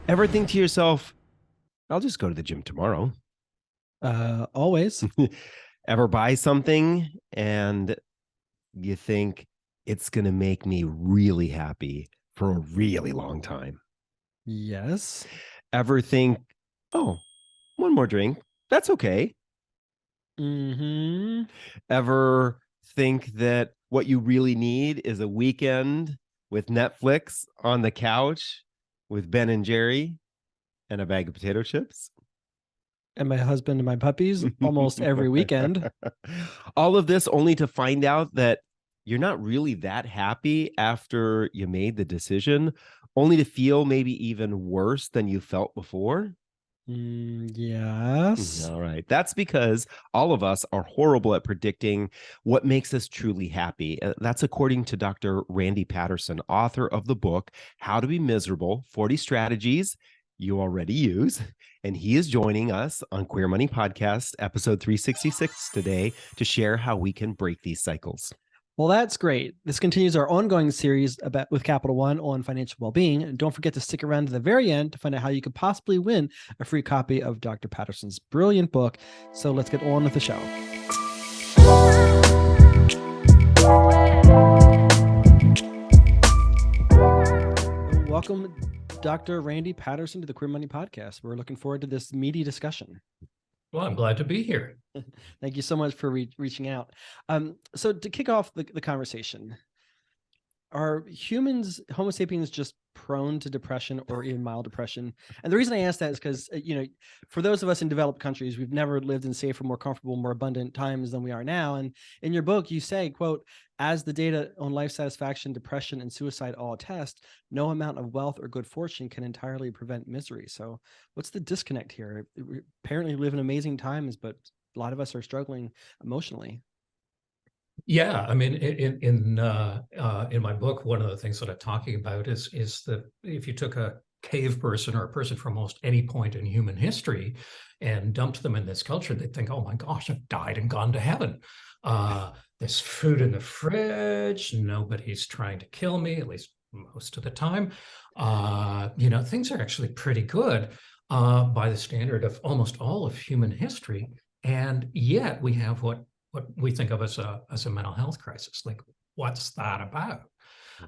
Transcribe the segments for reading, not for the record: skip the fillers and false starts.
Ever think to yourself, I'll just go to the gym tomorrow? Always. Ever buy something and you think it's going to make me really happy for a really long time? Yes. Ever think, oh, one more drink? That's okay. Mm-hmm. Ever think that what you really need is a weekend with Netflix on the couch with Ben and Jerry and a bag of potato chips? And my husband and my puppies almost every weekend. All of this only to find out that you're not really that happy after you made the decision, only to feel maybe even worse than you felt before. Yes. All right. That's because all of us are horrible at predicting what makes us truly happy. That's according to Dr. Randy Paterson, author of the book, How to Be Miserable 40 Strategies You Already Use. And he is joining us on Queer Money Podcast, episode 366 today to share how we can break these cycles. Well, that's great. This continues our ongoing series about with Capital One on financial well-being. And don't forget to stick around to the very end to find out how you could possibly win a free copy of Dr. Patterson's brilliant book. So let's get on with the show. Welcome, Dr. Randy Patterson, to the Queer Money Podcast. We're looking forward to this meaty discussion. Well, I'm glad to be here. Thank you so much for reaching out. So to kick off the conversation, are humans, Homo sapiens, just prone to depression or even mild depression? And the reason I ask that is because, for those of us in developed countries, we've never lived in safer, more comfortable, more abundant times than we are now. And in your book, you say, quote, as the data on life satisfaction, depression, and suicide all attest, no amount of wealth or good fortune can entirely prevent misery. So what's the disconnect here? We apparently live in amazing times, but a lot of us are struggling emotionally. Yeah, I mean, in my book, one of the things that I'm talking about is that if you took a cave person or a person from almost any point in human history and dumped them in this culture, they'd think, "Oh my gosh, I've died and gone to heaven. There's food in the fridge. Nobody's trying to kill me, at least most of the time. Things are actually pretty good by the standard of almost all of human history." And yet we have what we think of as a mental health crisis. Like, what's that about?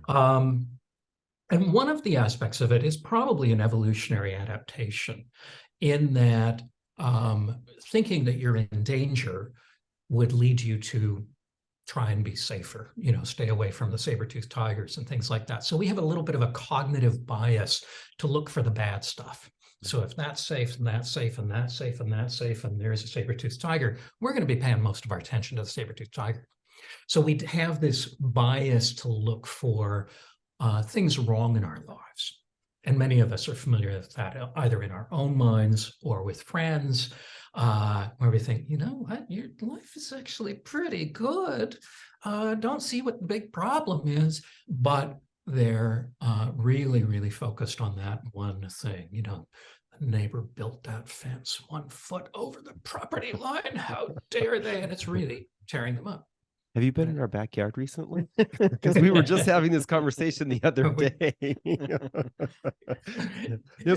Um, and one of the aspects of it is probably an evolutionary adaptation, in that thinking that you're in danger would lead you to try and be safer, stay away from the saber-toothed tigers and things like that. So we have a little bit of a cognitive bias to look for the bad stuff. So if that's safe and that's safe and that's safe and that's safe and there's a saber-toothed tiger, we're going to be paying most of our attention to the saber-toothed tiger. So we have this bias to look for things wrong in our lives. And many of us are familiar with that, either in our own minds or with friends, where we think, you know what, your life is actually pretty good. Don't see what the big problem is, but they're really, really focused on that one thing. The neighbor built that fence 1 foot over the property line. How dare they? And it's really tearing them up. Have you been in our backyard recently? Because we were just having this conversation the other day. You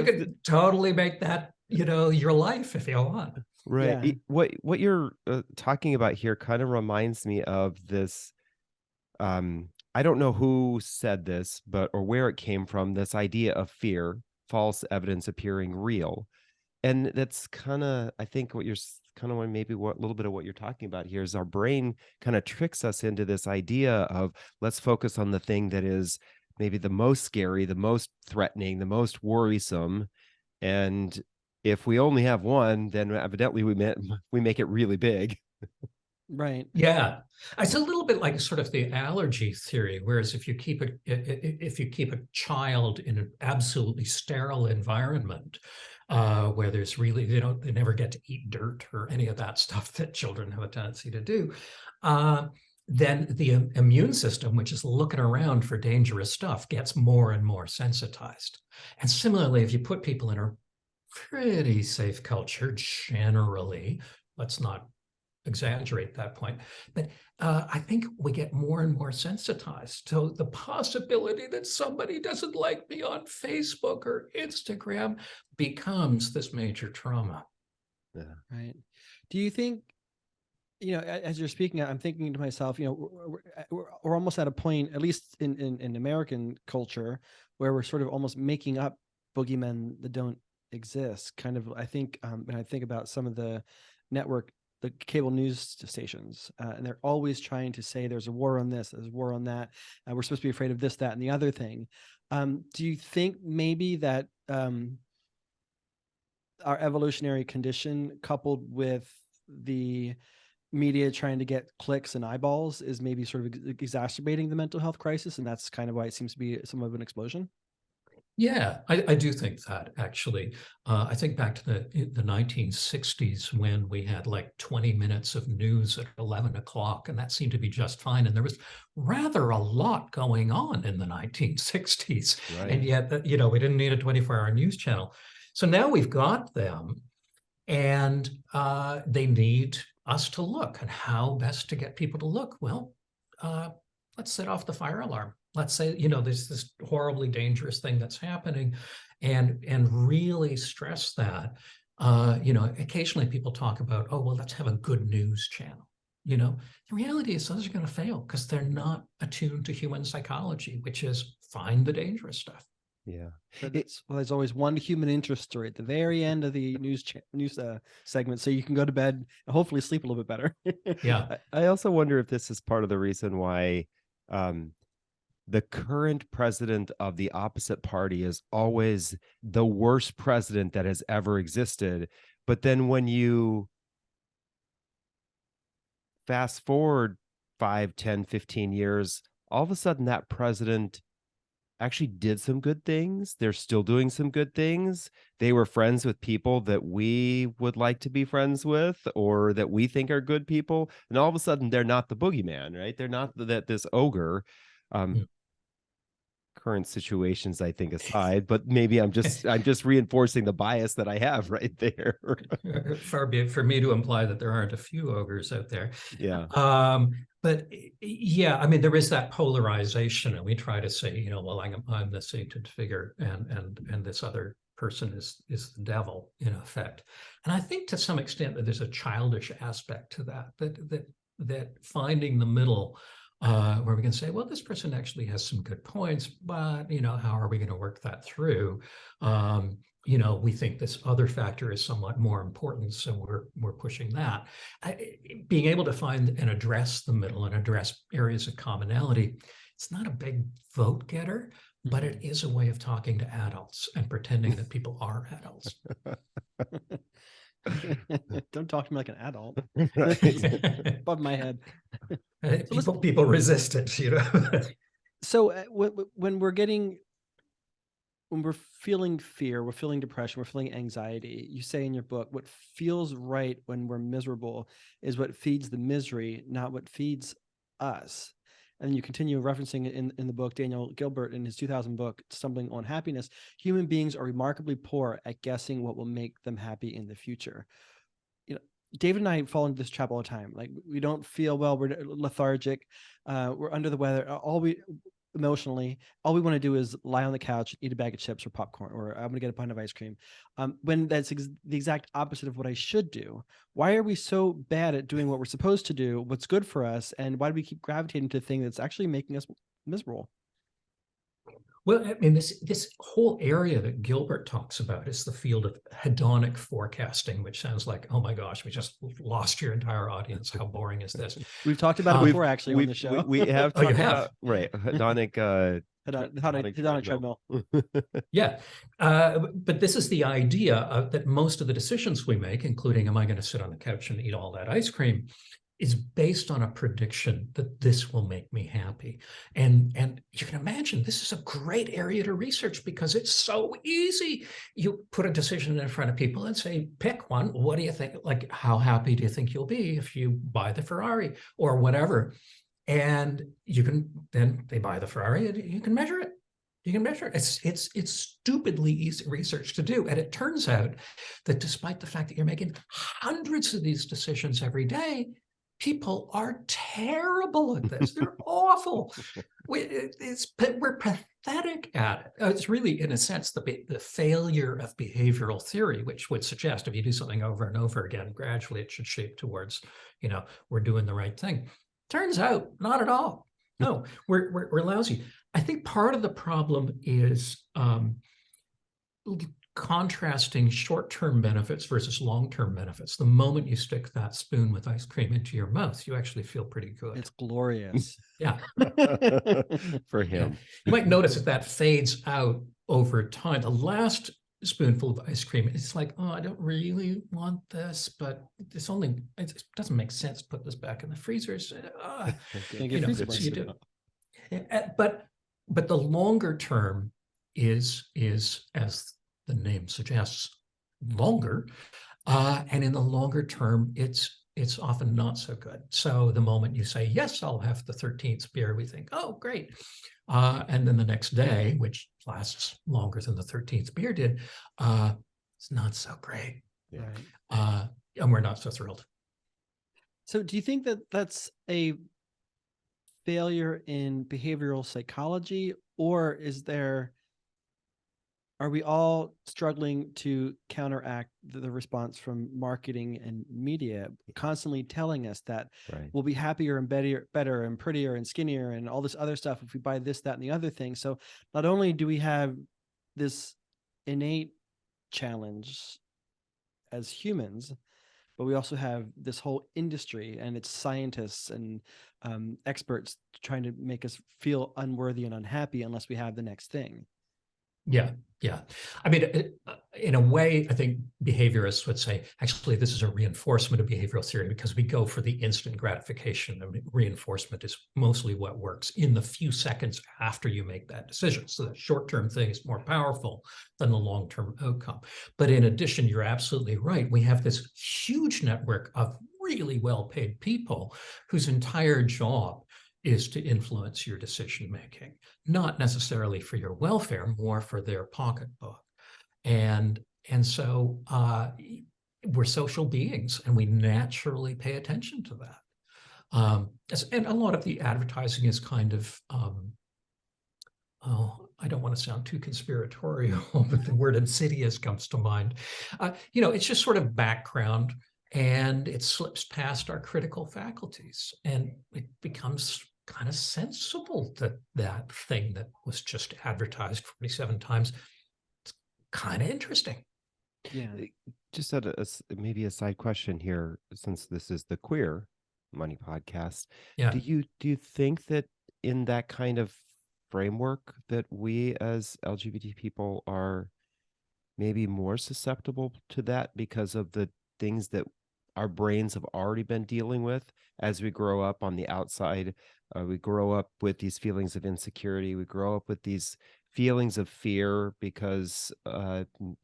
could totally make that, your life if you want. Right. Yeah. What you're talking about here kind of reminds me of this. I don't know who said this, but or where it came from. This idea of fear, false evidence appearing real, and that's kind of, I think, what you're kind of maybe what a little bit of what you're talking about here is our brain kind of tricks us into this idea of let's focus on the thing that is maybe the most scary, the most threatening, the most worrisome, and if we only have one, then evidently we make it really big. Right. Yeah, it's a little bit like sort of the allergy theory. Whereas if you keep a child in an absolutely sterile environment, where there's really they never get to eat dirt or any of that stuff that children have a tendency to do, then the immune system, which is looking around for dangerous stuff, gets more and more sensitized. And similarly, if you put people in a pretty safe culture, generally, let's not exaggerate that point. But I think we get more and more sensitized to the possibility that somebody doesn't like me on Facebook or Instagram becomes this major trauma. Yeah. Right. Do you think, as you're speaking, I'm thinking to myself, we're almost at a point, at least in American culture, where we're sort of almost making up boogeymen that don't exist. Kind of, I think, when I think about some of the cable news stations, and they're always trying to say there's a war on this, there's a war on that. We're supposed to be afraid of this, that, and the other thing. Do you think maybe that our evolutionary condition, coupled with the media trying to get clicks and eyeballs, is maybe sort of exacerbating the mental health crisis, and that's kind of why it seems to be somewhat of an explosion? Yeah, I do think that, actually. I think back to the 1960s, when we had like 20 minutes of news at 11 o'clock, and that seemed to be just fine. And there was rather a lot going on in the 1960s. Right. And yet, we didn't need a 24-hour news channel. So now we've got them, and they need us to look. And how best to get people to look? Well, let's set off the fire alarm. Let's say, there's this horribly dangerous thing that's happening, and really stress that. Occasionally people talk about, oh, well, let's have a good news channel. The reality is those are going to fail because they're not attuned to human psychology, which is find the dangerous stuff. Yeah. There's always one human interest story at the very end of the news segment, so you can go to bed and hopefully sleep a little bit better. Yeah. I also wonder if this is part of the reason why the current president of the opposite party is always the worst president that has ever existed. But then when you fast forward 5, 10, 15 years, all of a sudden that president actually did some good things. They're still doing some good things. They were friends with people that we would like to be friends with, or that we think are good people. And all of a sudden they're not the boogeyman, right? They're not this ogre. Current situations, I think, aside, but maybe I'm just reinforcing the bias that I have right there. Far be it for me to imply that there aren't a few ogres out there. Yeah. But yeah, I mean, there is that polarization, and we try to say, well, I'm the sainted figure, and this other person is the devil, in effect. And I think to some extent that there's a childish aspect to that finding the middle, where we can say, well, this person actually has some good points, but how are we going to work that through? We think this other factor is somewhat more important, so we're pushing that. Being able to find and address the middle and address areas of commonality, it's not a big vote getter, but it is a way of talking to adults and pretending that people are adults. Don't talk to me like an adult. Above my head. People resist it, So when we're feeling fear, we're feeling depression, we're feeling anxiety, you say in your book, what feels right when we're miserable is what feeds the misery, not what feeds us. And you continue referencing in the book, Daniel Gilbert, in his 2000 book, Stumbling on Happiness, human beings are remarkably poor at guessing what will make them happy in the future. David and I fall into this trap all the time. Like, we don't feel well, we're lethargic, we're under the weather. Emotionally, all we want to do is lie on the couch, eat a bag of chips or popcorn, or I'm going to get a pint of ice cream. When that's the exact opposite of what I should do. Why are we so bad at doing what we're supposed to do, what's good for us, and why do we keep gravitating to the thing that's actually making us miserable? Well, I mean, this whole area that Gilbert talks about is the field of hedonic forecasting, which sounds like, oh my gosh, we just lost your entire audience. How boring is this? We've talked about it before, actually, on the show. We have talked about, right, hedonic treadmill. Yeah, but this is the idea that most of the decisions we make, including am I going to sit on the couch and eat all that ice cream, is based on a prediction that this will make me happy. And you can imagine this is a great area to research because it's so easy. You put a decision in front of people and say, pick one. What do you think? Like, how happy do you think you'll be if you buy the Ferrari or whatever? And then they buy the Ferrari and you can measure it. You can measure it. It's stupidly easy research to do. And it turns out that despite the fact that you're making hundreds of these decisions every day, people are terrible at this. They're awful. We're pathetic at it. It's really, in a sense, the failure of behavioral theory, which would suggest if you do something over and over again, gradually it should shape towards, we're doing the right thing. Turns out, not at all. No, we're lousy. I think part of the problem is contrasting short-term benefits versus long-term benefits. The moment you stick that spoon with ice cream into your mouth, you actually feel pretty good. It's glorious. Yeah. For him. You might notice that fades out over time. The last spoonful of ice cream, it's like, oh, I don't really want this, but it doesn't make sense to put this back in the freezers. You do. But the longer term is as the name suggests, longer, and in the longer term, it's often not so good. So the moment you say, yes, I'll have the 13th beer, we think, oh, great. And then the next day, which lasts longer than the 13th beer did, it's not so great. Yeah. And we're not so thrilled. So do you think that that's a failure in behavioral psychology, or are we all struggling to counteract the response from marketing and media constantly telling us that we'll be happier and better and prettier and skinnier and all this other stuff if we buy this, that, and the other thing? So not only do we have this innate challenge as humans, but we also have this whole industry and its scientists and experts trying to make us feel unworthy and unhappy unless we have the next thing. Yeah. I mean, in a way, I think behaviorists would say, actually, this is a reinforcement of behavioral theory because we go for the instant gratification. I mean, reinforcement is mostly what works in the few seconds after you make that decision. So the short-term thing is more powerful than the long-term outcome. But in addition, you're absolutely right. We have this huge network of really well-paid people whose entire job is to influence your decision-making, not necessarily for your welfare, more for their pocketbook. And so we're social beings and we naturally pay attention to that. And a lot of the advertising is kind of, I don't want to sound too conspiratorial, but the word insidious comes to mind. It's just sort of background, and it slips past our critical faculties, and it becomes kind of sensible that thing that was just advertised 47 times. It's kind of interesting. Yeah. Just maybe a side question here, since this is the Queer Money podcast. Yeah. Do you think that in that kind of framework that we as LGBT people are maybe more susceptible to that because of the things that our brains have already been dealing with as we grow up on the outside? We grow up with these feelings of insecurity. We grow up with these feelings of fear because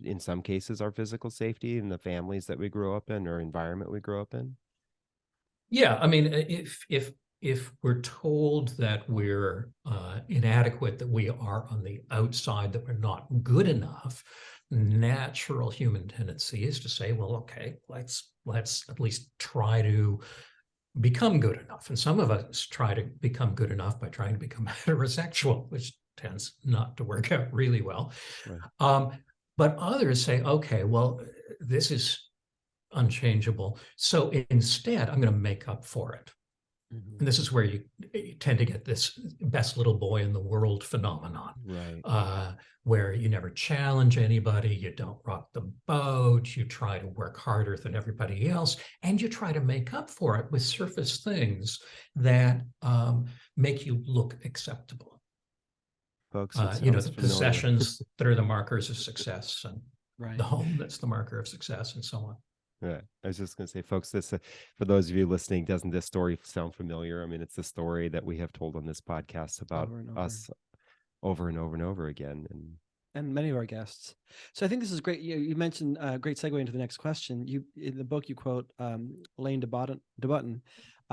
in some cases our physical safety and the families that we grow up in or environment we grow up in. Yeah, I mean, if we're told that we're inadequate, that we are on the outside, that we're not good enough, natural human tendency is to say, well, okay, let's at least try to become good enough. And some of us try to become good enough by trying to become heterosexual, which tends not to work out really well. Right. But others say, okay, well, this is unchangeable. So instead, I'm going to make up for it. Mm-hmm. And this is where you tend to get this best little boy in the world phenomenon, right? Where you never challenge anybody, you don't rock the boat, you try to work harder than everybody else, and you try to make up for it with surface things that make you look acceptable. Folks, the possessions that are the markers of success, and right. the home that's the marker of success, and so on. Right. I was just going to say, folks, this for those of you listening, doesn't this story sound familiar? I mean, it's the story that we have told on this podcast about us over and over and over again, and many of our guests. So I think this is great. You mentioned a great segue into the next question. You in the book you quote Elaine de Botton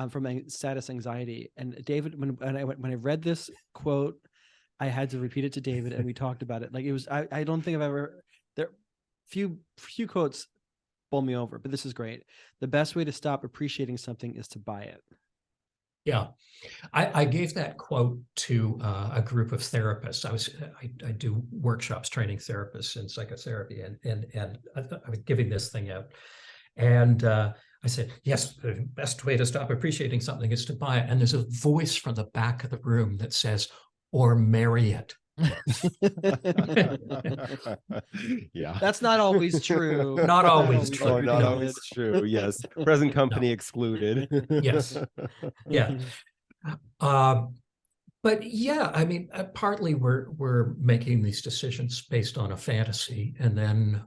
from Status Anxiety. And David, when I read this quote, I had to repeat it to David, and we talked about it. Like, it was, I don't think I've ever, there, few quotes bowl me over, but this is great. The best way to stop appreciating something is to buy it. Yeah. I gave that quote to a group of therapists. I do workshops training therapists in psychotherapy, and I was giving this thing out. And I said, yes, the best way to stop appreciating something is to buy it. And there's a voice from the back of the room that says, or marry it. Yeah. That's not always true. Not always true. Oh, not No. always true. Yes. Present company excluded. Yes. Yeah. But yeah, I mean, partly we're making these decisions based on a fantasy, and then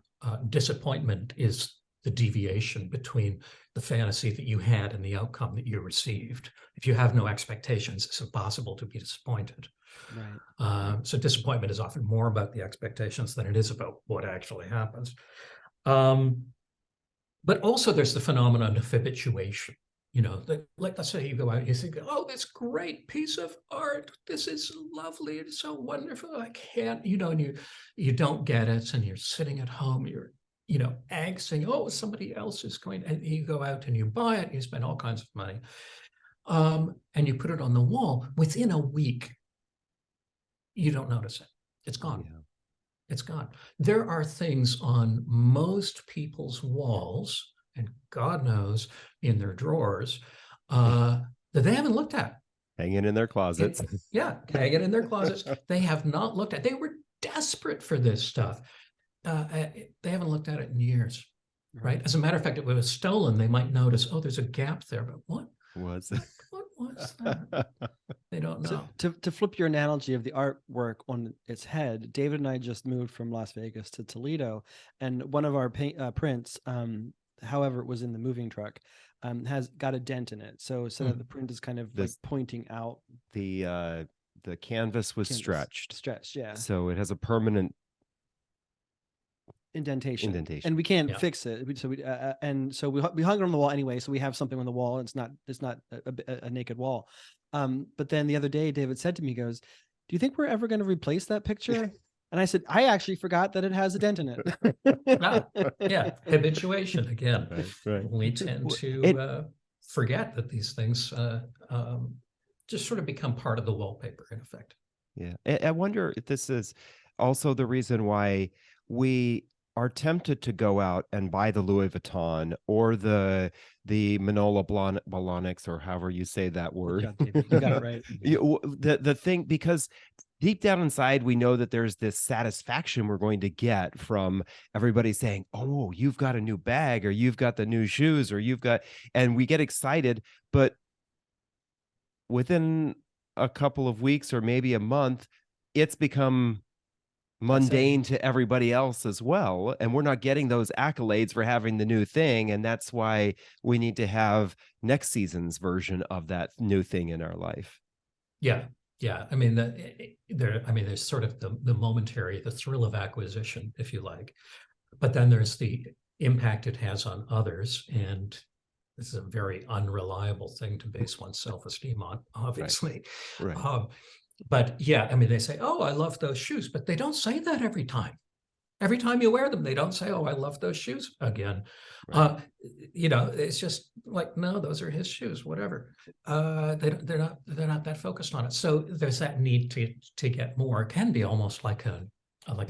disappointment is the deviation between the fantasy that you had and the outcome that you received. If you have no expectations, it's impossible to be disappointed. Right. So disappointment is often more about the expectations than it is about what actually happens. But also there's the phenomenon of habituation. You know, like, let's say you go out and you think, oh, this great piece of art, this is lovely, it's so wonderful, I can't, you know, and you don't get it, and you're sitting at home, you're, you know, angsting, oh, somebody else is going, and you go out and you buy it, and you spend all kinds of money, and you put it on the wall. Within a week, you don't notice it. It's gone. Yeah. It's gone. There are things on most people's walls, and God knows in their drawers, that they haven't looked at. Hanging in their closets. Hanging in their closets. They have not looked at. They were desperate for this stuff. They haven't looked at it in years, right? As a matter of fact, if it was stolen, they might notice, oh, there's a gap there, but what was that? They don't know. So to flip your analogy of the artwork on its head, David and I just moved from Las Vegas to Toledo, and one of our prints, however, it was in the moving truck, has got a dent in it. So that the print is kind of like pointing out. The canvas was stretched, yeah. So it has a permanent indentation, and we can't fix it. So we hung it on the wall anyway. So we have something on the wall. It's not a naked wall. But then the other day, David said to me, he goes, "Do you think we're ever going to replace that picture?" And I said, "I actually forgot that it has a dent in it." Yeah, habituation again. Right. We tend to forget that these things just sort of become part of the wallpaper, in effect. Yeah, I wonder if this is also the reason why we are tempted to go out and buy the Louis Vuitton or the Manolo Blahniks, or however you say that word. Good job, David. You got it right. The thing, because deep down inside, we know that there's this satisfaction we're going to get from everybody saying, oh, you've got a new bag, or you've got the new shoes, or you've got, and we get excited, but within a couple of weeks or maybe a month, it's become mundane to everybody else as well, and we're not getting those accolades for having the new thing, and that's why we need to have next season's version of that new thing in our life. Yeah. I mean, there's sort of the momentary, the thrill of acquisition, if you like, but then there's the impact it has on others, and this is a very unreliable thing to base one's self-esteem on, obviously. Right. But yeah, I mean, they say, oh, I love those shoes, but they don't say that every time. Every time you wear them, they don't say, oh, I love those shoes again. Right. You know, it's just like, no, those are his shoes, whatever. They're not that focused on it. So there's that need to get more. It can be almost like a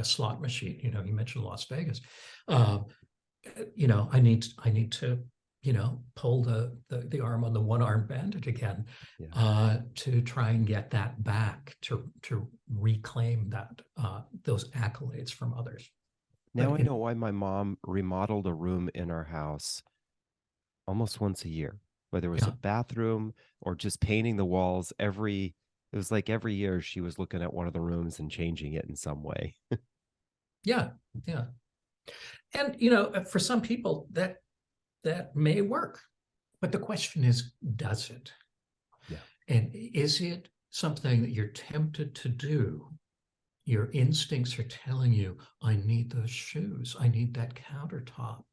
slot machine. You know, you mentioned Las Vegas. You know, I need to, you know, pull the arm on the one-arm bandage again, to try and get that back, to reclaim that those accolades from others. Now I know why my mom remodeled a room in our house almost once a year, whether it was a bathroom or just painting the walls. It was like every year she was looking at one of the rooms and changing it in some way. Yeah. And, you know, for some people that may work, but the question is, does it? Yeah. And is it something that you're tempted to do? Your instincts are telling you, I need those shoes, I need that countertop.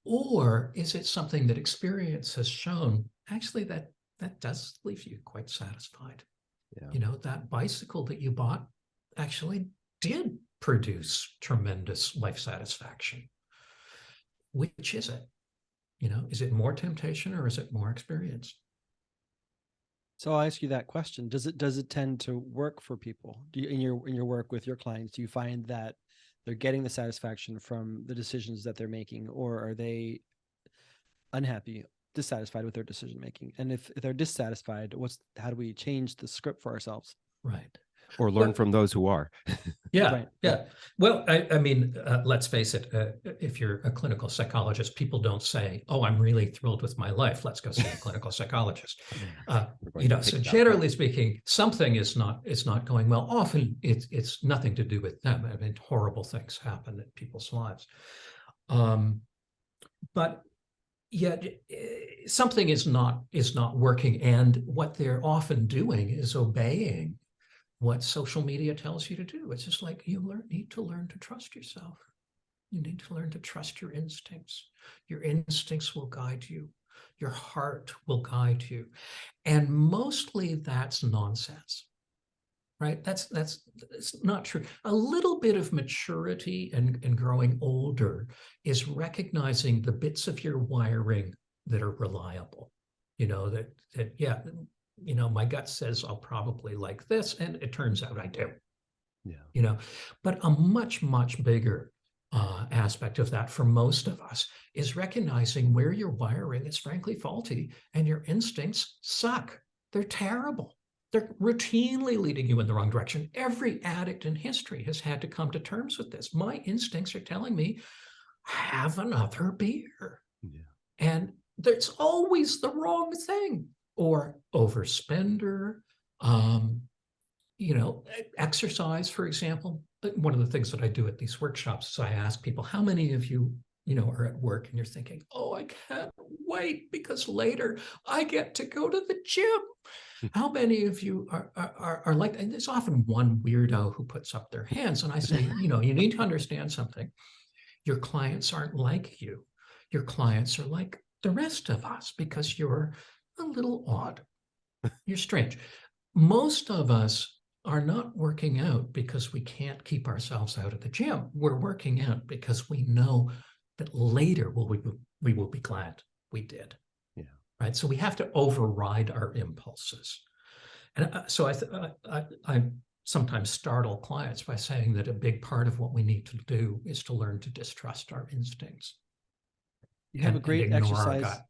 Or is it something that experience has shown, actually, that does leave you quite satisfied? Yeah. That bicycle that you bought actually did produce tremendous life satisfaction. Which is it? Is it more temptation or is it more experience? So I'll ask you that question. Does it tend to work for people? Do you, in your work with your clients, do you find that they're getting the satisfaction from the decisions that they're making, or are they unhappy, dissatisfied with their decision making? And if they're dissatisfied, how do we change the script for ourselves? Right. Or learn from those who are. Yeah, Right. yeah. Well, I mean, let's face it, if you're a clinical psychologist, people don't say, oh, I'm really thrilled with my life. Let's go see a clinical psychologist. So generally speaking, something is not going well. Often it's nothing to do with them. I mean, horrible things happen in people's lives. But yet something is not working. And what they're often doing is obeying what social media tells you to do. It's just like need to learn to trust yourself. You need to learn to trust your instincts. Your instincts will guide you. Your heart will guide you. And mostly that's nonsense, right? That's not true. A little bit of maturity and growing older is recognizing the bits of your wiring that are reliable. My gut says I'll probably like this, and it turns out I do. Yeah. But a much, much bigger aspect of that for most of us is recognizing where your wiring is frankly faulty and your instincts suck. They're terrible. They're routinely leading you in the wrong direction. Every addict in history has had to come to terms with this. My instincts are telling me, have another beer. Yeah. And there's always the wrong thing. Or overspender, exercise, for example. One of the things that I do at these workshops is I ask people, how many of you, are at work and you're thinking, oh, I can't wait because later I get to go to the gym. How many of you are like, and there's often one weirdo who puts up their hands, and I say, you need to understand something. Your clients aren't like you. Your clients are like the rest of us because you're a little odd. You're strange. Most of us are not working out because we can't keep ourselves out of the gym. We're working out because we know that later we will be glad we did. Yeah. Right. So we have to override our impulses. And so I sometimes startle clients by saying that a big part of what we need to do is to learn to distrust our instincts. You have a great ignore exercise. our gut.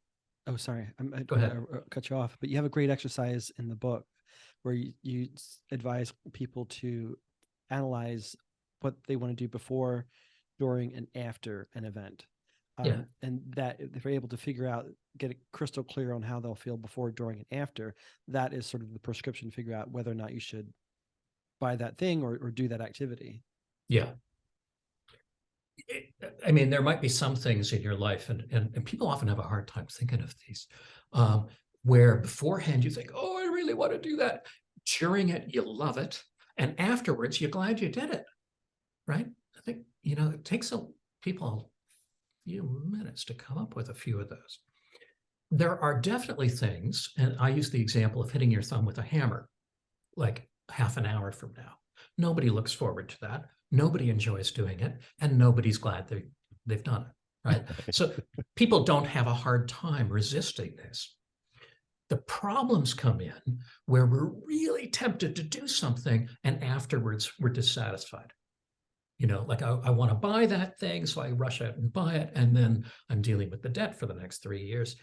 Oh, sorry. Go ahead. I cut you off, but you have a great exercise in the book where you advise people to analyze what they want to do before, during, and after an event. And that if they're able to get it crystal clear on how they'll feel before, during, and after, that is sort of the prescription to figure out whether or not you should buy that thing or do that activity. Yeah. I mean, there might be some things in your life, and people often have a hard time thinking of these, where beforehand you think, oh, I really want to do that. During it, you love it. And afterwards, you're glad you did it, right? I think, it takes people a few minutes to come up with a few of those. There are definitely things, and I use the example of hitting your thumb with a hammer, like half an hour from now. Nobody looks forward to that. Nobody enjoys doing it, and nobody's glad they've done it, right? So people don't have a hard time resisting this. The problems come in where we're really tempted to do something, and afterwards we're dissatisfied. Like I want to buy that thing, so I rush out and buy it, and then I'm dealing with the debt for the next 3 years,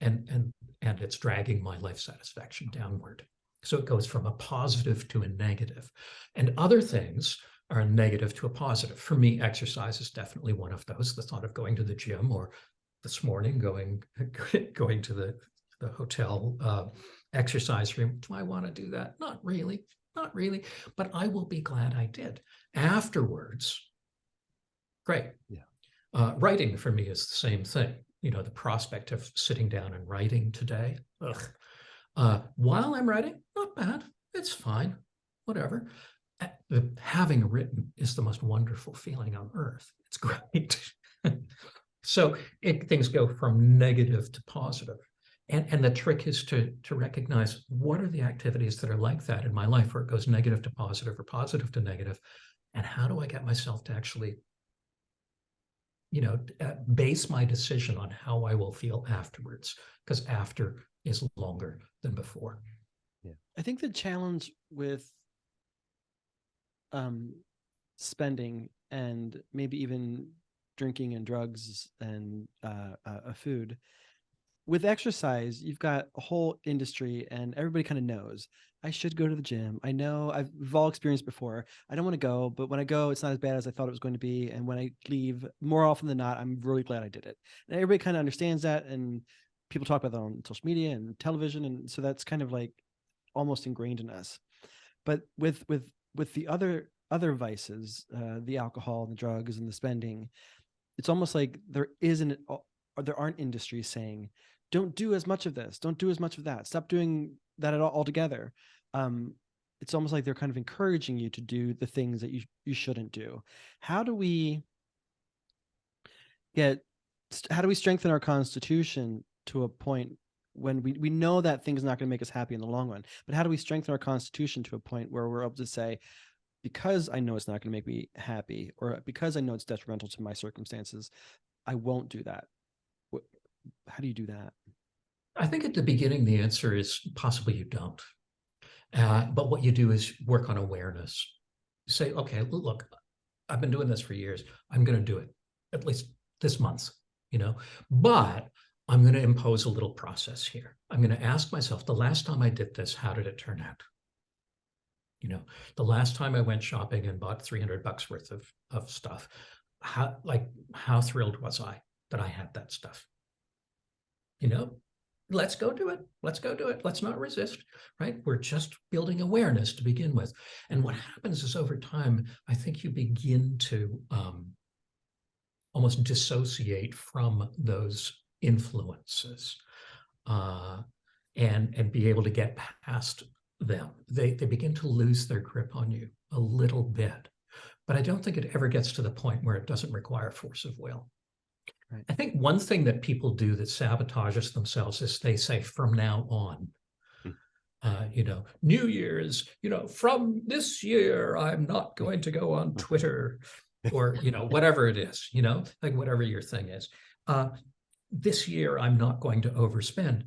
and it's dragging my life satisfaction downward. So it goes from a positive to a negative, and other things are a negative to a positive. For me, exercise is definitely one of those. The thought of going to the gym, or this morning going to the hotel exercise room. Do I want to do that? Not really, but I will be glad I did. Afterwards, great. Yeah. Writing for me is the same thing. The prospect of sitting down and writing today, while I'm writing, not bad. It's fine, whatever. Having written is the most wonderful feeling on earth. It's great. So things go from negative to positive. And the trick is to recognize what are the activities that are like that in my life, where it goes negative to positive or positive to negative, and how do I get myself to actually, base my decision on how I will feel afterwards, because after is longer than before. Yeah. I think the challenge with spending and maybe even drinking and drugs and food, with exercise, you've got a whole industry and everybody kind of knows I should go to the gym. I know we've all experienced before. I don't want to go, but when I go, it's not as bad as I thought it was going to be. And when I leave, more often than not, I'm really glad I did it. And everybody kind of understands that. And people talk about that on social media and television. And so that's kind of like almost ingrained in us. But with the other vices, the alcohol and the drugs and the spending, it's almost like there aren't industries saying, don't do as much of this, don't do as much of that, stop doing that at all altogether. It's almost like they're kind of encouraging you to do the things that you shouldn't do. How do we strengthen our constitution to a point when we know that things are not going to make us happy in the long run, but how do we strengthen our constitution to a point where we're able to say, because I know it's not going to make me happy, or because I know it's detrimental to my circumstances, I won't do that? How do you do that? I think at the beginning, the answer is possibly you don't. But what you do is work on awareness. Say, okay, look, I've been doing this for years. I'm going to do it at least this month, but I'm going to impose a little process here. I'm going to ask myself, the last time I did this, how did it turn out? The last time I went shopping and bought $300 worth of stuff, how thrilled was I that I had that stuff? Let's go do it. Let's go do it. Let's not resist, right? We're just building awareness to begin with. And what happens is over time, I think you begin to almost dissociate from those influences and be able to get past them. They begin to lose their grip on you a little bit. But I don't think it ever gets to the point where it doesn't require force of will. Right. I think one thing that people do that sabotages themselves is they say, from now on, New Year's, from this year, I'm not going to go on Twitter or, whatever it is, like whatever your thing is. This year, I'm not going to overspend.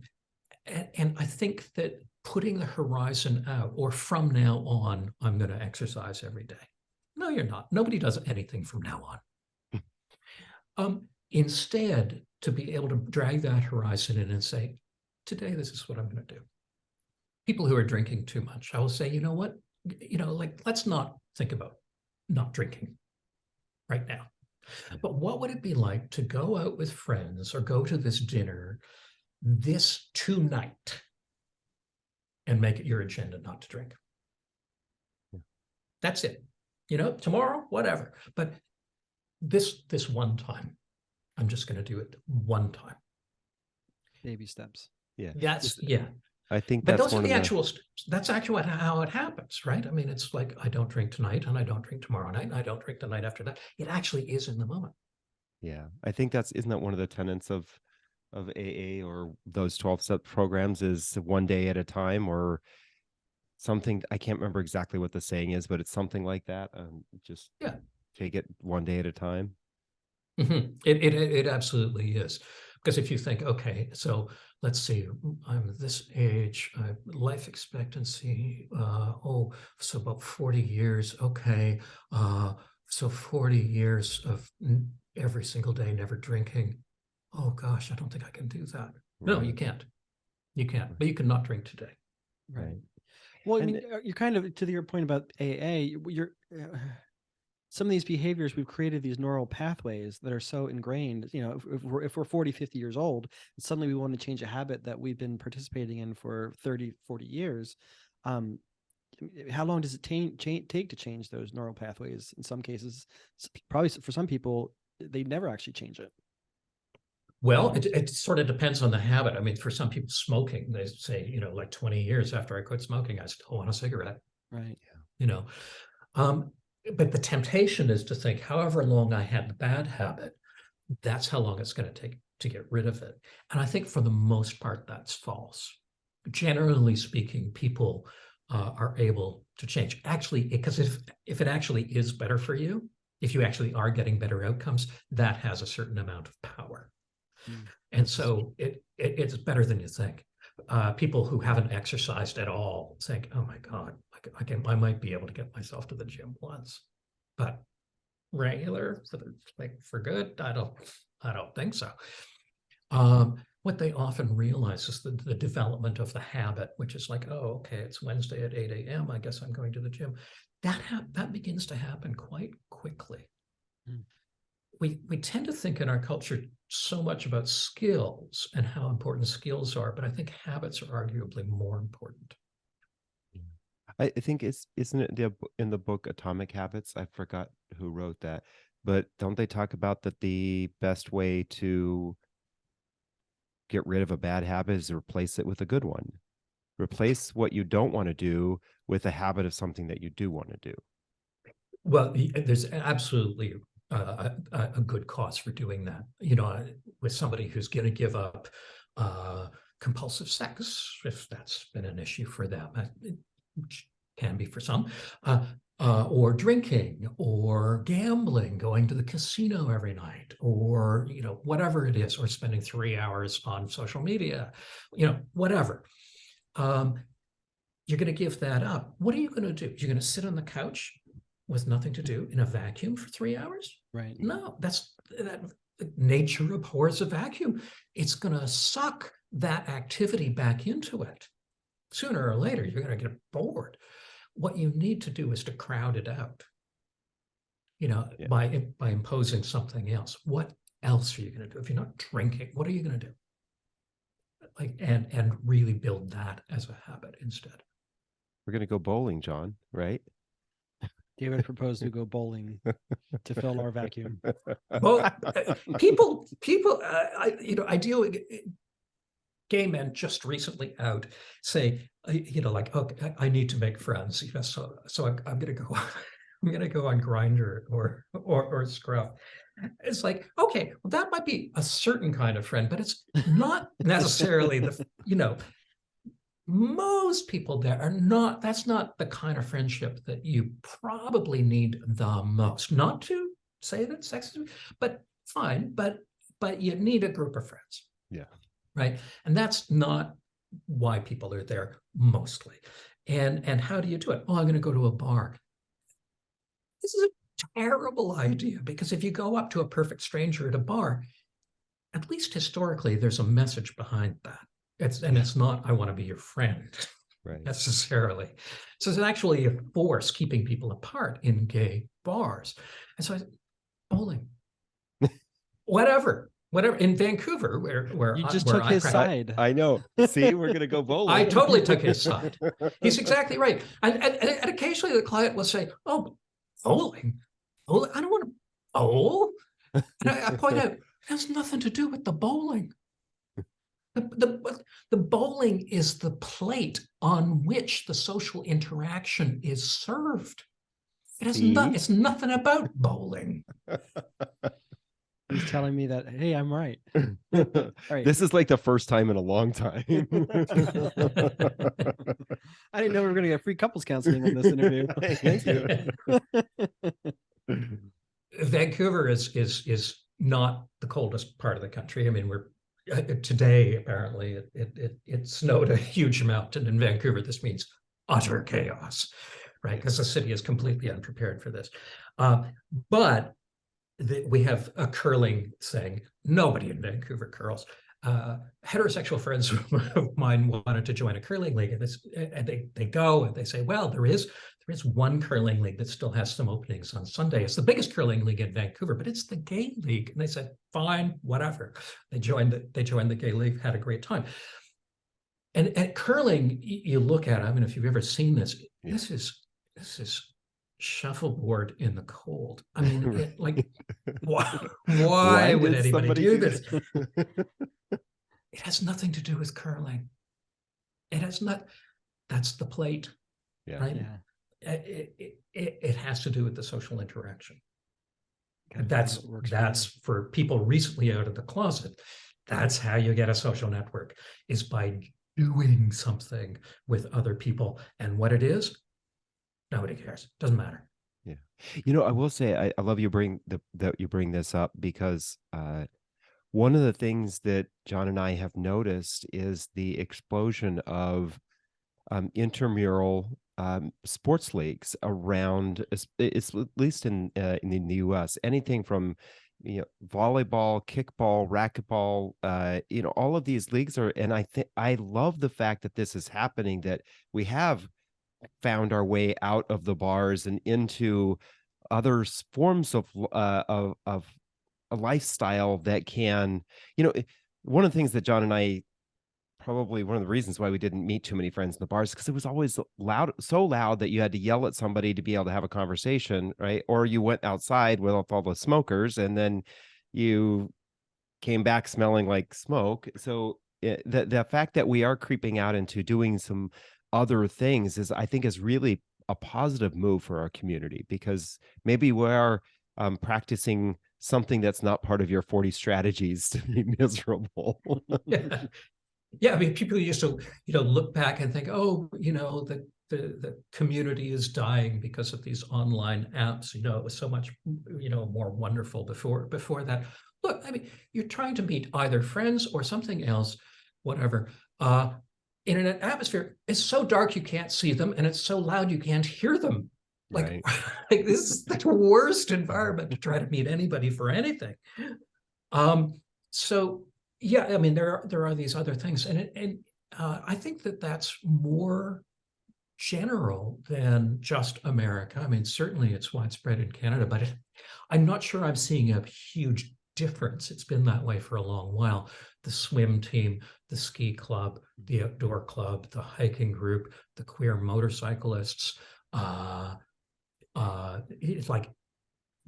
And I think that putting the horizon out, or from now on, I'm going to exercise every day. No, you're not. Nobody does anything from now on. Instead, to be able to drag that horizon in and say, today, this is what I'm going to do. People who are drinking too much, I will say, you know what? Let's not think about not drinking right now. But what would it be like to go out with friends or go to this dinner this tonight and make it your agenda not to drink? That's it. Tomorrow, whatever. But this one time, I'm just going to do it one time. Baby steps. Yeah. I think but those are the actual steps. That's actually how it happens, right? I mean, it's like, I don't drink tonight and I don't drink tomorrow night and I don't drink the night after that. It actually is in the moment. Yeah. I think isn't that one of the tenets of AA or those 12-step programs, is one day at a time, or something. I can't remember exactly what the saying is, but it's something like that. Just take it one day at a time. Mm-hmm. It absolutely is. Because if you think, okay, so let's see, I'm this age, life expectancy, so about 40 years. Okay. So 40 years of every single day, never drinking. Oh gosh, I don't think I can do that. Right. No, you can't. You can't, but you can not drink today. Right. Well, I mean, you're kind of, to your point about AA, some of these behaviors, we've created these neural pathways that are so ingrained. If we're 40, 50 years old, and suddenly we want to change a habit that we've been participating in for 30, 40 years, how long does it take to change those neural pathways? In some cases, probably for some people, they never actually change it. Well, it sort of depends on the habit. I mean, for some people, smoking, they say, like 20 years after I quit smoking, I still want a cigarette. Right. But the temptation is to think, however long I had the bad habit, that's how long it's going to take to get rid of it. And I think for the most part, that's false. Generally speaking, people are able to change. Actually, because if it actually is better for you, if you actually are getting better outcomes, that has a certain amount of power. And so it's better than you think. People who haven't exercised at all think, oh my God, I might be able to get myself to the gym once, but regular for good, I don't think so. What they often realize is the development of the habit, which is like, oh, okay, it's Wednesday at 8 a.m. I guess I'm going to the gym. That begins to happen quite quickly. We tend to think in our culture so much about skills and how important skills are, but I think habits are arguably more important. I think isn't it in the book Atomic Habits? I forgot who wrote that, but don't they talk about that the best way to get rid of a bad habit is to replace it with a good one? Replace what you don't want to do with a habit of something that you do want to do. Well, there's absolutely a good cause for doing that. With somebody who's going to give up compulsive sex, if that's been an issue for them, which can be for some, or drinking, or gambling, going to the casino every night, or whatever it is, or spending 3 hours on social media, whatever. You're going to give that up. What are you going to do? You're going to sit on the couch with nothing to do in a vacuum for 3 hours? Right. No, nature abhors a vacuum. It's going to suck that activity back into it. Sooner or later, you're going to get bored. What you need to do is to crowd it out, by imposing something else. What else are you going to do? If you're not drinking, what are you going to do? And really build that as a habit instead. We're going to go bowling, John, right? David proposed to go bowling to fill our vacuum. Well, people, I deal with gay men just recently out say, okay, I need to make friends. So I'm going to go. I'm going to go on Grindr or Scruff. It's like, okay, well, that might be a certain kind of friend, but it's not necessarily most people there are not, that's not the kind of friendship that you probably need the most. Not to say that sex is, but fine, but you need a group of friends. Yeah. Right. And that's not why people are there mostly. And how do you do it? Oh, I'm going to go to a bar. This is a terrible idea, because if you go up to a perfect stranger at a bar, at least historically, there's a message behind that. It's not, I want to be your friend, right, necessarily. So it's actually a force keeping people apart in gay bars. And so bowling, whatever in Vancouver, where you just took his side. I know. See, we're going to go bowling. I totally took his side. He's exactly right. And occasionally the client will say, oh, bowling? I don't want to bowl. And I point out, it has nothing to do with the bowling. The bowling is the plate on which the social interaction is served. It's nothing about bowling. He's telling me that, hey, I'm right. Right. This is like the first time in a long time. I didn't know we were going to get free couples counseling in this interview. Thank you. Vancouver is not the coldest part of the country. I mean, today, apparently, it snowed a huge amount, and in Vancouver, this means utter chaos, right? Because the city is completely unprepared for this. But we have a curling thing. Nobody in Vancouver curls. Heterosexual friends of mine wanted to join a curling league, and they go and they say, well, there is one curling league that still has some openings on Sunday. It's the biggest curling league in Vancouver, but it's the gay league. And they said, fine, whatever. They joined the gay league, had a great time. And at curling, you look at, I mean, if you've ever seen this, yeah. This is shuffleboard in the cold. I mean, why would anybody do this? It has nothing to do with curling. It has not. That's the plate, yeah. Right? Yeah. It has to do with the social interaction. And that's for people recently out of the closet. That's how you get a social network, is by doing something with other people. And what it is, nobody cares. Doesn't matter. Yeah. I will say I love you that you bring this up because one of the things that John and I have noticed is the explosion of intramural sports leagues around. It's at least in the U.S. Anything from volleyball, kickball, racquetball. All of these leagues are, and I think I love the fact that this is happening. That we have found our way out of the bars and into other forms of a lifestyle that can, one of the things that John and I, probably one of the reasons why we didn't meet too many friends in the bars, because it was always loud, so loud that you had to yell at somebody to be able to have a conversation, right? Or you went outside with all the smokers and then you came back smelling like smoke. So the fact that we are creeping out into doing some other things I think is really a positive move for our community, because maybe we are practicing something that's not part of your 40 strategies to be miserable. Yeah. Yeah, I mean, people used to, look back and think, oh, the community is dying because of these online apps. It was so much, more wonderful before that. Look, I mean, you're trying to meet either friends or something else, whatever. In an atmosphere, it's so dark you can't see them, and it's so loud you can't hear them. Like, Right. like this is the worst environment to try to meet anybody for anything. So yeah, I mean, there are these other things, and I think that's more general than just America. I mean, certainly it's widespread in Canada, but I'm not sure I'm seeing a huge difference. It's been that way for a long while. The swim team, the ski club, the outdoor club, the hiking group, the queer motorcyclists. It's like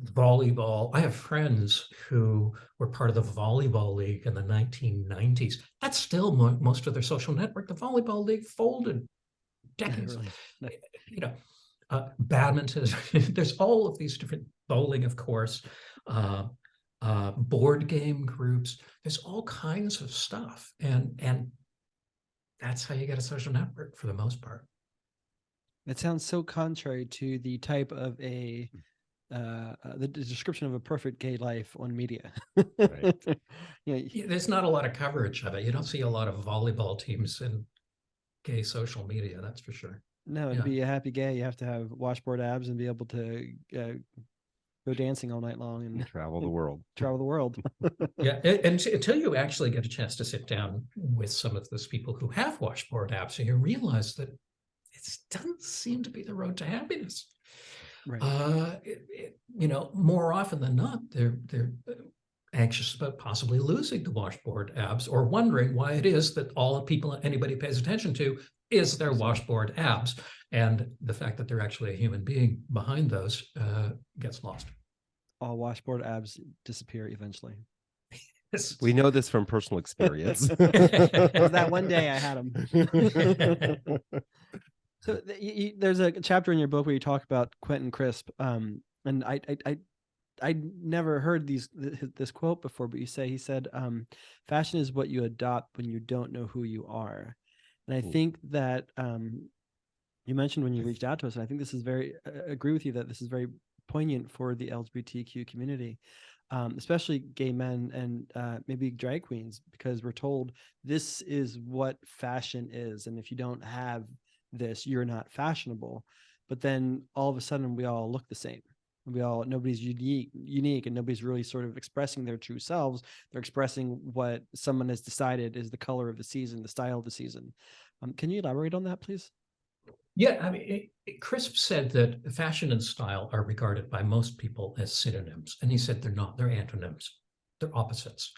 volleyball. I have friends who were part of the volleyball league in the 1990s. That's still most of their social network. The volleyball league folded decades. Really? Badminton. There's all of these different, bowling, of course, board game groups. There's all kinds of stuff, and that's how you get a social network for the most part. It sounds so contrary to the type of the description of a perfect gay life on media. Right. Yeah, there's not a lot of coverage of it. You don't see a lot of volleyball teams in gay social media, that's for sure. No, to be a happy gay, you have to have washboard abs and be able to go dancing all night long and travel the world. Travel the world. Yeah, and until you actually get a chance to sit down with some of those people who have washboard apps, and you realize that it doesn't seem to be the road to happiness. Right. More often than not, they're anxious about possibly losing the washboard abs, or wondering why it is that all anybody pays attention to is their washboard abs, and the fact that they're actually a human being behind those gets lost. All washboard abs disappear eventually. We know this from personal experience. That one day I had them. So there's a chapter in your book where you talk about Quentin Crisp, and I never heard this quote before, but he said, fashion is what you adopt when you don't know who you are. And I think that you mentioned when you reached out to us, and I think this is agree with you that this is very poignant for the LGBTQ community, especially gay men and maybe drag queens, because we're told this is what fashion is. And if you don't have this, you're not fashionable. But then all of a sudden we all look the same. Nobody's unique, and nobody's really sort of expressing their true selves. They're expressing what someone has decided is the color of the season, the style of the season. Can you elaborate on that, please? Yeah, I mean, Crisp said that fashion and style are regarded by most people as synonyms, and he said they're not. They're antonyms. They're opposites.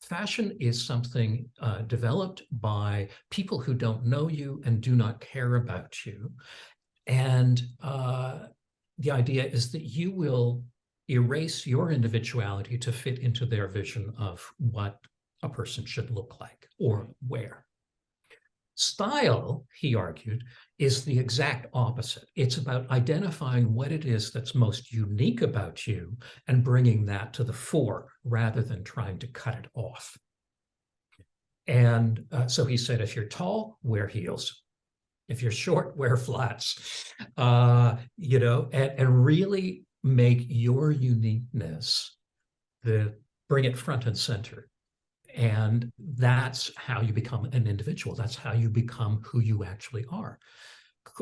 Fashion is something developed by people who don't know you and do not care about you, and the idea is that you will erase your individuality to fit into their vision of what a person should look like or wear. Style, he argued, is the exact opposite. It's about identifying what it is that's most unique about you and bringing that to the fore rather than trying to cut it off. And so he said, if you're tall, wear heels. If you're short, wear flats. And really make your uniqueness bring it front and center. And that's how you become an individual. That's how you become who you actually are.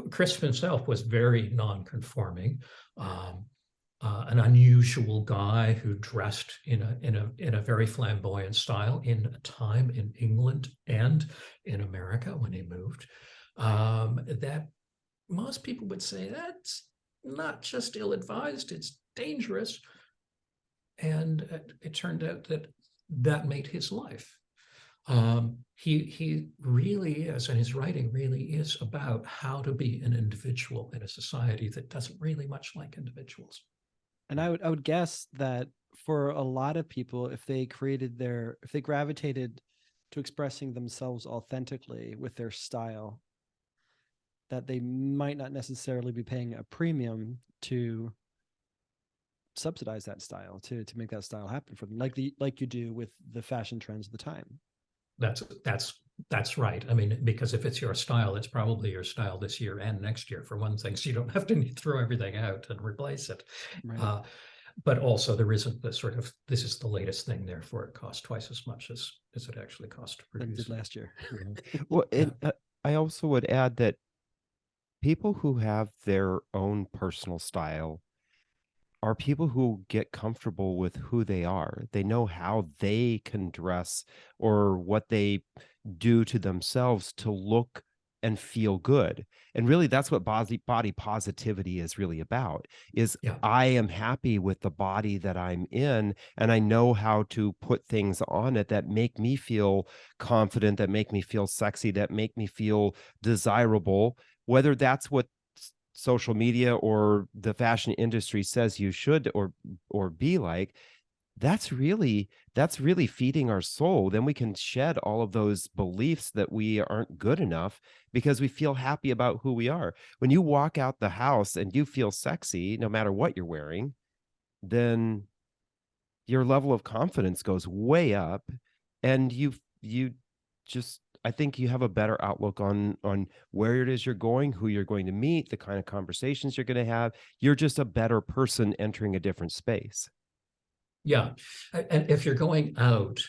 Chris himself was very non-conforming, an unusual guy who dressed in a very flamboyant style in a time in England and in America when he moved, that most people would say that's not just ill-advised, it's dangerous. And it turned out that made his life. He really is, and his writing really is about how to be an individual in a society that doesn't really much like individuals. And I would guess that for a lot of people, if they gravitated to expressing themselves authentically with their style, that they might not necessarily be paying a premium to subsidize that style, to make that style happen for them, like you do with the fashion trends of the time. That's right. I mean, because if it's your style, it's probably your style this year and next year, for one thing. So you don't have to throw everything out and replace it. Right. But also there isn't the sort of, this is the latest thing, therefore it costs twice as much as it actually cost to produce. That did last year. Well, and I also would add that people who have their own personal style are people who get comfortable with who they are. They know how they can dress or what they do to themselves to look and feel good. And really that's what body positivity is really about, is I am happy with the body that I'm in, and I know how to put things on it that make me feel confident, that make me feel sexy, that make me feel desirable, whether that's what social media or the fashion industry says you should or be like. That's really feeding our soul. Then we can shed all of those beliefs that we aren't good enough because we feel happy about who we are. When you walk out the house and you feel sexy no matter what you're wearing, then your level of confidence goes way up, and you just, I think you have a better outlook on where it is you're going, who you're going to meet, the kind of conversations you're going to have. You're just a better person entering a different space. Yeah. And if you're going out,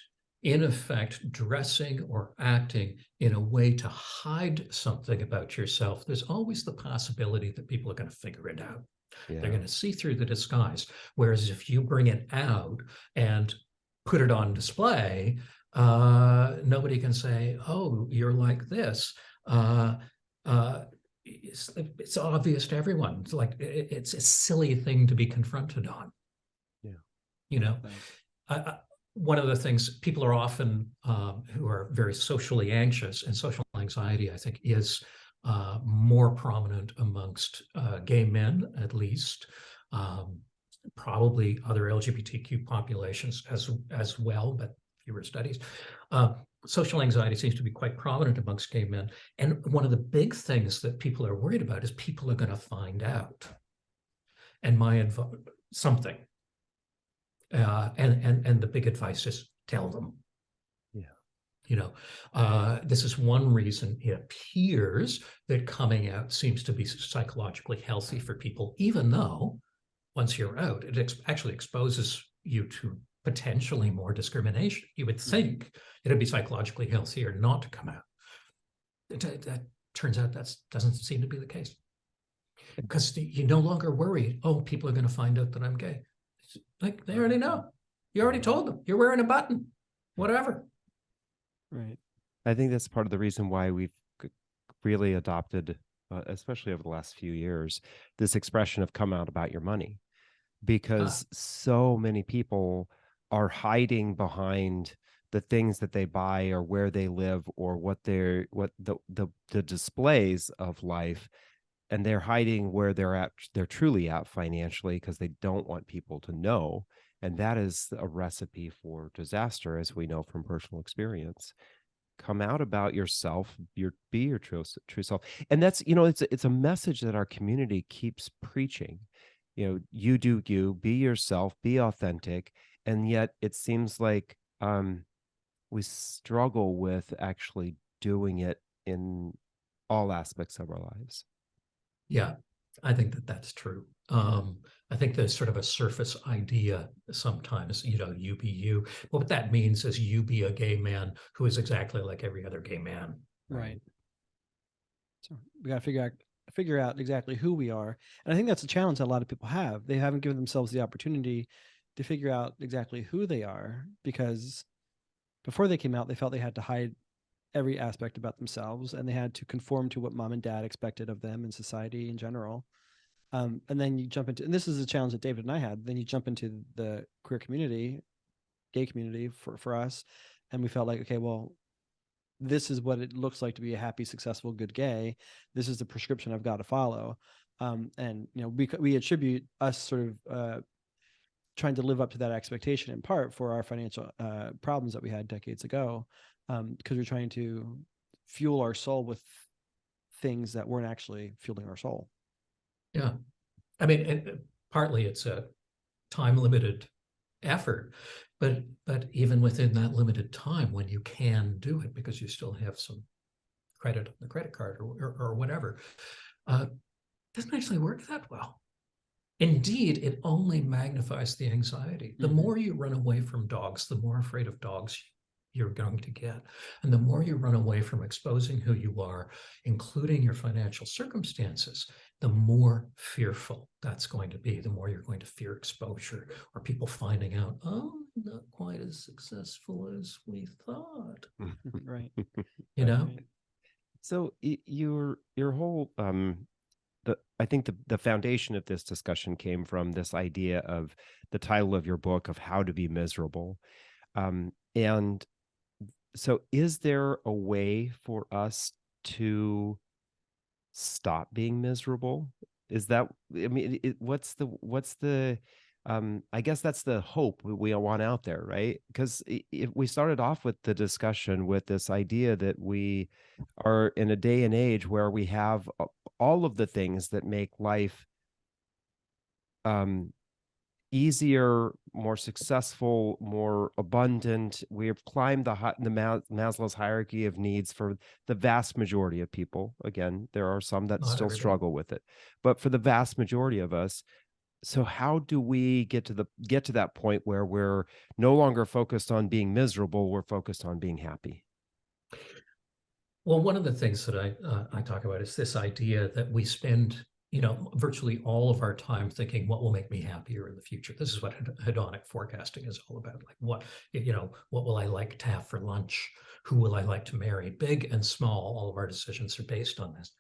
in effect, dressing or acting in a way to hide something about yourself, there's always the possibility that people are going to figure it out. Yeah. They're going to see through the disguise. Whereas if you bring it out and put it on display, nobody can say, oh, you're like this. It's obvious to everyone. It's like, it's a silly thing to be confronted on. Yeah. One of the things people are often who are very socially anxious, and social anxiety, I think, is more prominent amongst gay men, at least, probably other LGBTQ populations as well, but fewer studies. Social anxiety seems to be quite prominent amongst gay men. And one of the big things that people are worried about is people are going to find out. And something. And the big advice is tell them. Yeah. This is one reason it appears that coming out seems to be psychologically healthy for people, even though once you're out, it actually exposes you to potentially more discrimination. You would think it'd be psychologically healthier not to come out. That turns out that doesn't seem to be the case. Because you no longer worry, oh, people are going to find out that I'm gay. Like, they already know. You already told them. You're wearing a button. Whatever. Right. I think that's part of the reason why we've really adopted, especially over the last few years, this expression of come out about your money. Because so many people are hiding behind the things that they buy or where they live or what the displays of life, and they're hiding where they're truly at financially because they don't want people to know. And that is a recipe for disaster, as we know from personal experience. Come out about yourself, be your true self. And that's, it's a message that our community keeps preaching. You do you, be yourself, be authentic. And yet it seems like we struggle with actually doing it in all aspects of our lives. Yeah, I think that that's true. I think there's sort of a surface idea sometimes, you be you. But what that means is you be a gay man who is exactly like every other gay man. Right. So we got to figure out exactly who we are. And I think that's a challenge that a lot of people have. They haven't given themselves the opportunity to figure out exactly who they are, because before they came out, they felt they had to hide every aspect about themselves, and they had to conform to what mom and dad expected of them and society in general. And then you jump into, and this is a challenge that David and I had, then you jump into the queer community, gay community for us. And we felt like, okay, well, this is what it looks like to be a happy, successful, good gay. This is the prescription I've got to follow. And we attribute us sort of trying to live up to that expectation in part for our financial problems that we had decades ago, because we're trying to fuel our soul with things that weren't actually fueling our soul. Yeah. I mean, partly it's a time-limited effort, but even within that limited time, when you can do it because you still have some credit on the credit card or whatever, doesn't actually work that well. Indeed, it only magnifies the anxiety. The more you run away from dogs, the more afraid of dogs you're going to get. And the more you run away from exposing who you are, including your financial circumstances, the more fearful that's going to be, the more you're going to fear exposure or people finding out, oh, not quite as successful as we thought. Right. Right. So your whole I think the foundation of this discussion came from this idea of the title of your book of How to Be Miserable. And so is there a way for us to stop being miserable? Is that, I mean, what's the, I guess that's the hope we want out there, right? Because if we started off with the discussion with this idea that we are in a day and age where we have all of the things that make life easier, more successful, more abundant. We have climbed the Maslow's hierarchy of needs for the vast majority of people. Again, there are some that Not still everybody. struggle with it, but for the vast majority of us, so how do we get to that point where we're no longer focused on being miserable, we're focused on being happy? Well, one of the things that I talk about is this idea that we spend, virtually all of our time thinking what will make me happier in the future. This is what hedonic forecasting is all about. Like what will I like to have for lunch? Who will I like to marry? Big and small, all of our decisions are based on this.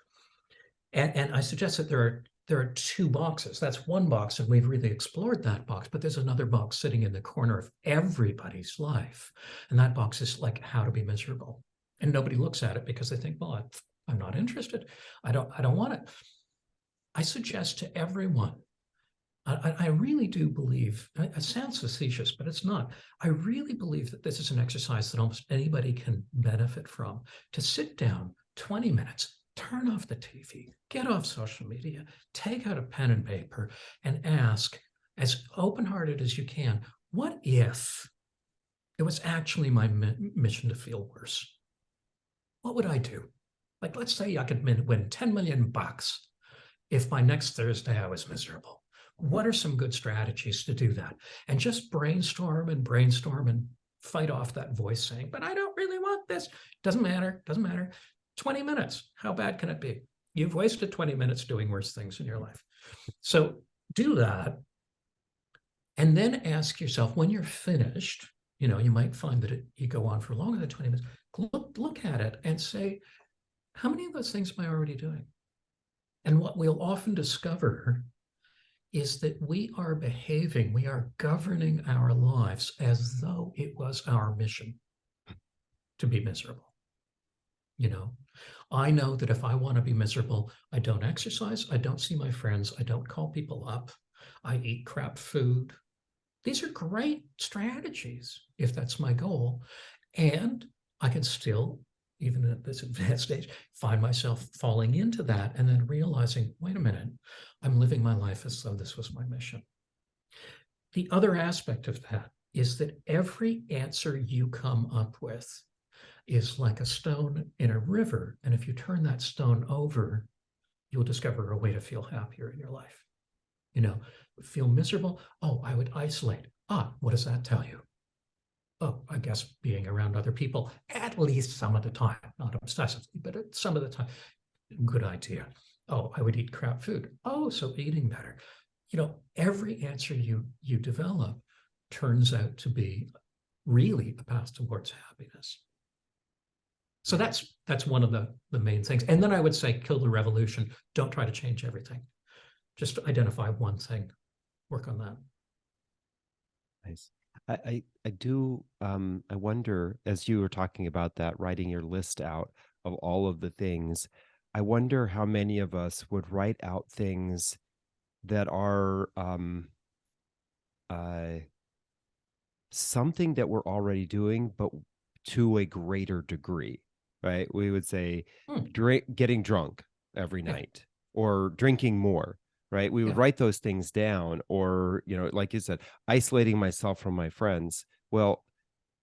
And I suggest that there are two boxes. That's one box, and we've really explored that box, but there's another box sitting in the corner of everybody's life. And that box is like how to be miserable. And nobody looks at it because they think, well, I'm not interested. I don't want it. I suggest to everyone, I really do believe, it sounds facetious, but it's not. I really believe that this is an exercise that almost anybody can benefit from, to sit down 20 minutes, turn off the TV, get off social media, take out a pen and paper and ask, as open-hearted as you can, what if it was actually my mission to feel worse? What would I do? Like, let's say I could win 10 million bucks if by next Thursday I was miserable. What are some good strategies to do that? And just brainstorm and fight off that voice saying, but I don't really want this. Doesn't matter. 20 minutes. How bad can it be? You've wasted 20 minutes doing worse things in your life. So do that. And then ask yourself, when you're finished, you might find that you go on for longer than 20 minutes. Look at it and say, how many of those things am I already doing? And what we'll often discover is that we are governing our lives as though it was our mission to be miserable. I know that if I want to be miserable, I don't exercise, I don't see my friends, I don't call people up, I eat crap food. These are great strategies if that's my goal. And I can still, even at this advanced stage, find myself falling into that and then realizing, wait a minute, I'm living my life as though this was my mission. The other aspect of that is that every answer you come up with is like a stone in a river. And if you turn that stone over, you'll discover a way to feel happier in your life. Feel miserable. Oh, I would isolate. What does that tell you? Oh, I guess being around other people, at least some of the time, not obsessively, but some of the time, good idea. Oh, I would eat crap food. Oh, so eating better. Every answer you develop turns out to be really a path towards happiness. So that's one of the main things. And then I would say, kill the revolution. Don't try to change everything. Just identify one thing, work on that. Nice. I do, I wonder, as you were talking about that, writing your list out of all of the things, I wonder how many of us would write out things that are something that we're already doing, but to a greater degree, right? We would say getting drunk every night or drinking more, right? We would write those things down, or, like you said, isolating myself from my friends. Well,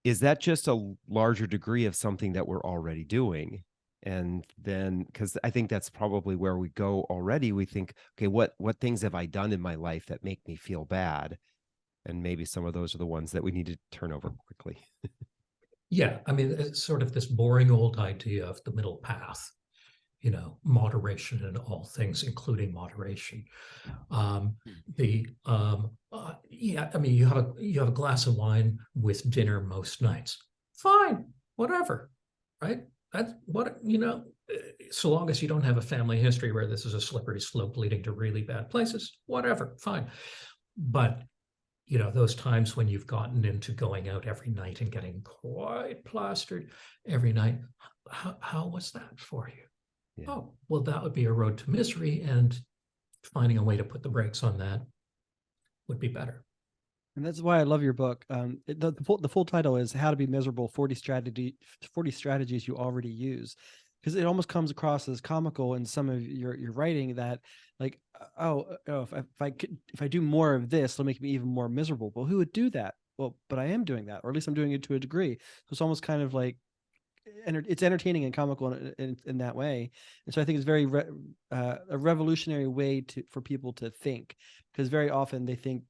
is that just a larger degree of something that we're already doing? And then, because I think that's probably where we go already. We think, okay, what things have I done in my life that make me feel bad? And maybe some of those are the ones that we need to turn over quickly. Yeah, I mean, it's sort of this boring old idea of the middle path, moderation in all things, including moderation. Yeah, I mean, you have a glass of wine with dinner most nights. Fine, whatever, right? That's what, so long as you don't have a family history where this is a slippery slope leading to really bad places, whatever, fine. But those times when you've gotten into going out every night and getting quite plastered every night, how was that for you? Yeah. Oh, well, that would be a road to misery, and finding a way to put the brakes on that would be better. And that's why I love your book. The full title is How to Be Miserable, 40 Strategies You Already Use. Because it almost comes across as comical in some of your writing that, like, if I do more of this, it'll make me even more miserable. Well, who would do that? Well, but I am doing that, or at least I'm doing it to a degree. So it's almost kind of like, it's entertaining and comical in that way. And so I think it's very a revolutionary way for people to think, because very often they think,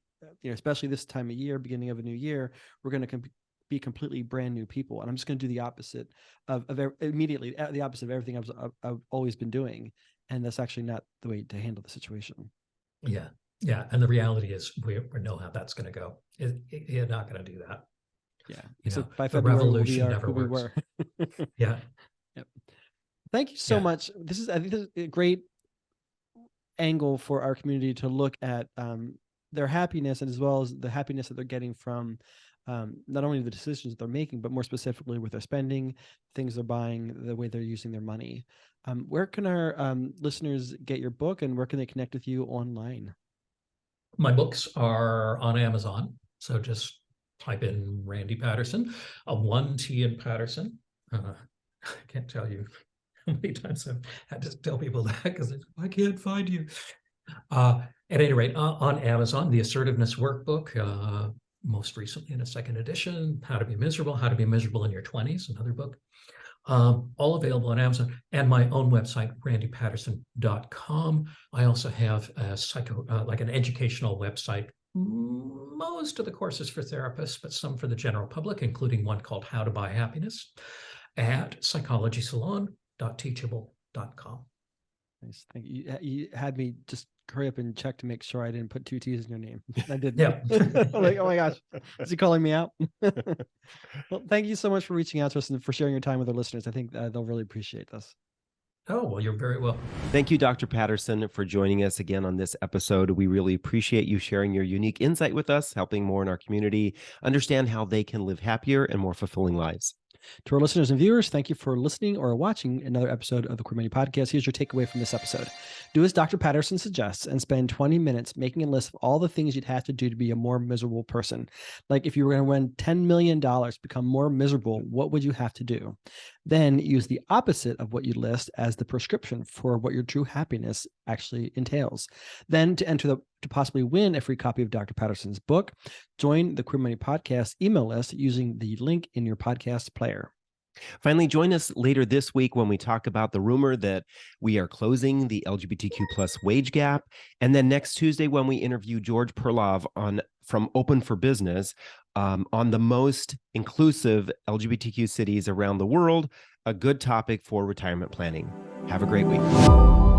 especially this time of year, beginning of a new year, we're going to be completely brand new people, and I'm just going to do the opposite of immediately the opposite of everything I've always been doing, and that's actually not the way to handle the situation. Yeah, and the reality is we know how that's going to go. You're not going to do that. Yeah, so by February, the revolution never works. Yeah. Yep. Thank you so much. I think this is a great angle for our community to look at their happiness, and as well as the happiness that they're getting from not only the decisions that they're making, but more specifically with their spending, things they're buying, the way they're using their money. Where can our listeners get your book, and where can they connect with you online? My books are on Amazon. So just type in Randy Paterson, one T in Paterson. I can't tell you how many times I've had to tell people that, because I can't find you. At any rate, on Amazon, the Assertiveness Workbook, most recently in a second edition, How to Be Miserable in Your 20s, another book. All available on Amazon, and my own website, randypaterson.com. I also have an educational website. Most of the courses for therapists, but some for the general public, including one called How to Buy Happiness, at psychologysalon.teachable.com. Nice. Thank you. You had me just hurry up and check to make sure I didn't put 2 T's in your name. I didn't. Yeah. I'm like, oh my gosh, is he calling me out? Well, thank you so much for reaching out to us and for sharing your time with our listeners. I think they'll really appreciate this. Oh, well, you're very welcome. Thank you, Dr. Paterson, for joining us again on this episode. We really appreciate you sharing your unique insight with us, helping more in our community understand how they can live happier and more fulfilling lives. To our listeners and viewers, thank you for listening or watching another episode of the Queer Money Podcast. Here's your takeaway from this episode. Do as Dr. Paterson suggests and spend 20 minutes making a list of all the things you'd have to do to be a more miserable person. Like if you were going to win $10 million, become more miserable, what would you have to do? Then use the opposite of what you list as the prescription for what your true happiness actually entails. Then to enter the to possibly win a free copy of Dr. Paterson's book. Join the Queer Money Podcast email list using the link in your podcast player. Finally, join us later this week when we talk about the rumor that we are closing the LGBTQ plus wage gap. And then next Tuesday, when we interview George Perlov from Open for Business on the most inclusive LGBTQ cities around the world, a good topic for retirement planning. Have a great week.